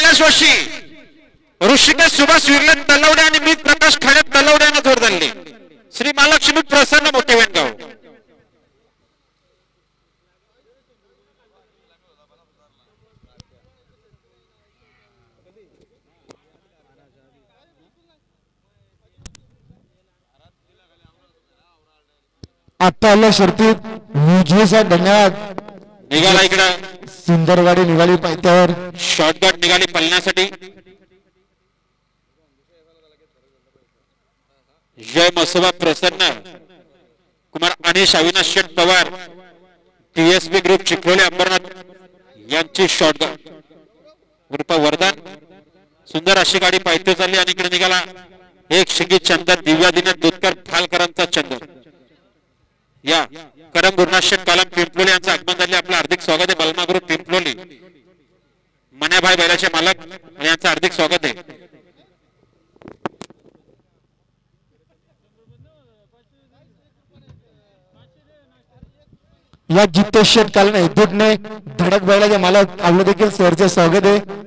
कैलासवासी ऋषिकेश सुभाष विरले तलवडे आणि मी प्रकाश खाडे तलवड्याने जोर धरले. श्री महालक्ष्मी प्रसन्न मोठे वेणगाव. आता आल्या शर्तीत विजयचा धन्यवाद. निघाला इकडं सुंदर गाडी निघाली पायथ्यावर. शॉर्टकट निघाली पळण्यासाठी. जय मसोबा प्रसन्न कुमार अनिश अविनाश शेठ पवार टीएसबी ग्रुप चिखलोली अंबरनाथ यांची शॉर्टगन ग्रुप वरदान. सुंदर अशी गाडी पायथ्या चालली आणि इकडे निघाला एक शिंगी चंदन दिव्यादिने दुधकर फालकरांचा चंदन. या करम गुरुनाथ शेठ कालम पिंपलोली यांचं आगमन झाले. आपलं हार्दिक स्वागत आहे. बलमा ग्रुप पिंपलोली मन्याभाई बैलाचे मालक यांचं हार्दिक स्वागत आहे. या जितेश शेठ कालने धडक बैलाचे मालक आपलं देखील सरचे स्वागत आहे.